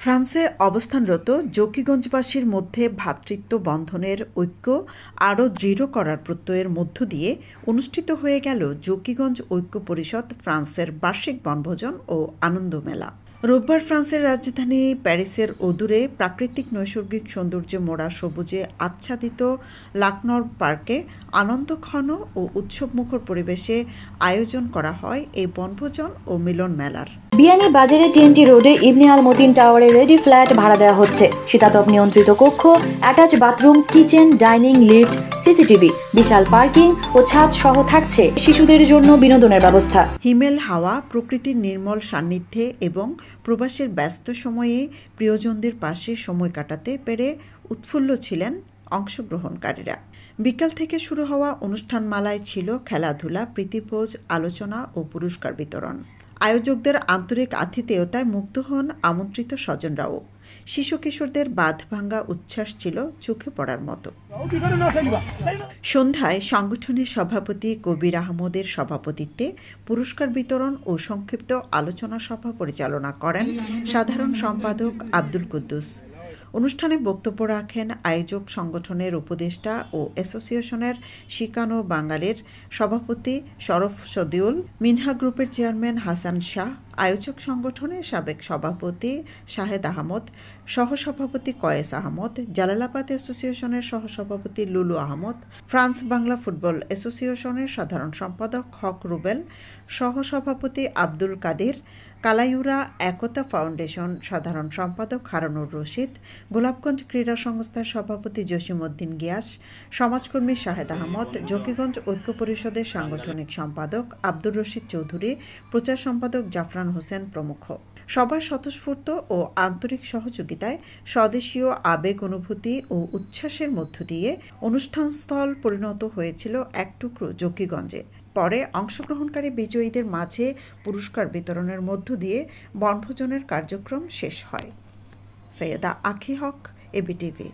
ফ্রান্সে অবস্থানরত জকিগঞ্জবাসীর মধ্যে ভ্রাতৃত্ব বন্ধনের ঐক্য আরও দৃঢ় করার প্রত্যয়ের মধ্য দিয়ে অনুষ্ঠিত হয়ে গেল জকিগঞ্জ ঐক্য পরিষদ ফ্রান্সের বার্ষিক বনভোজন ও আনন্দ মেলা। রোববার ফ্রান্সের রাজধানী প্যারিসের অদূরে প্রাকৃতিক নৈসর্গিক সৌন্দর্যে মোড়া সবুজে আচ্ছাদিত লাকনর পার্কে আনন্দঘন ও উৎসবমুখর পরিবেশে আয়োজন করা হয় এই বনভোজন ও মিলন মেলার। বিয়ানী বাজারে টিএনটি রোডে ইবনে আল মতিন টাওয়ারে রেডি ফ্ল্যাট ভাড়া দেওয়া হচ্ছে। শীতাতপ নিয়ন্ত্রিত কক্ষ, attach bathroom, kitchen, dining, lift, CCTV, বিশাল পার্কিং ও ছাদ সহ থাকছে শিশুদের জন্য বিনোদনের ব্যবস্থা। হিমেল হাওয়া, প্রকৃতির নির্মল সান্নিধ্যে এবং প্রবাসের ব্যস্ত সময়ে প্রিয়জনদের পাশে সময় কাটাতে পেরে উৎফুল্ল ছিলেন অংশগ্রহণকারীরা। বিকাল থেকে শুরু হওয়া অনুষ্ঠানমালায় ছিল খেলাধুলা, প্রীতিভোজ, আলোচনা ও পুরস্কার বিতরণ। আয়োজকদের আন্তরিক আতিথেয়তায় মুগ্ধ হন আমন্ত্রিত স্বজনরাও। শিশু কিশোরদের বাঁধভাঙ্গা উচ্ছ্বাস ছিল চোখে পড়ার মতো। সন্ধ্যায় সংগঠনের সভাপতি কবির আহমদের সভাপতিত্বে পুরস্কার বিতরণ ও সংক্ষিপ্ত আলোচনা সভা পরিচালনা করেন সাধারণ সম্পাদক আব্দুল কুদ্দুস। অনুষ্ঠানে বক্তব্য রাখেন আয়োজক সংগঠনের উপদেষ্টা ও অ্যাসোসিয়েশনের শিকানো বাঙালির সভাপতি শরফ সদিউল, মিনহা গ্রুপের চেয়ারম্যান হাসান শাহ, আয়োজক সংগঠনের সাবেক সভাপতি শাহেদ আহমদ, সহসভাপতি কয়েস আহমদ, জালালাবাদ অ্যাসোসিয়েশনের সহসভাপতি লুলু আহমদ, ফ্রান্স বাংলা ফুটবল অ্যাসোসিয়েশনের সাধারণ সম্পাদক হক রুবেল, সহসভাপতি আব্দুল কাদির, কালাইউরা একতা ফাউন্ডেশন সাধারণ সম্পাদক হারুনুর রশিদ, গোলাপগঞ্জ ক্রীড়া সংস্থার সভাপতি জসিমউদ্দিন গিয়াস, সমাজকর্মী শাহেদ আহমদ, জকিগঞ্জ ঐক্য পরিষদের সাংগঠনিক সম্পাদক আব্দুর রশিদ চৌধুরী, প্রচার সম্পাদক জাফরান হোসেন প্রমুখ। সবার স্বতঃস্ফূর্ত ও আন্তরিক সহযোগিতায় স্বদেশীয় আবেগ, অনুভূতি ও উচ্ছ্বাসের মধ্য দিয়ে অনুষ্ঠানস্থল পরিণত হয়েছিল এক টুকরো জকিগঞ্জে। পরে অংশগ্রহণকারী বিজয়ীদের মাঝে পুরস্কার বিতরণের মধ্য দিয়ে বনভোজনের কার্যক্রম শেষ হয়। সৈয়দা আখি হক, এবিটিভি।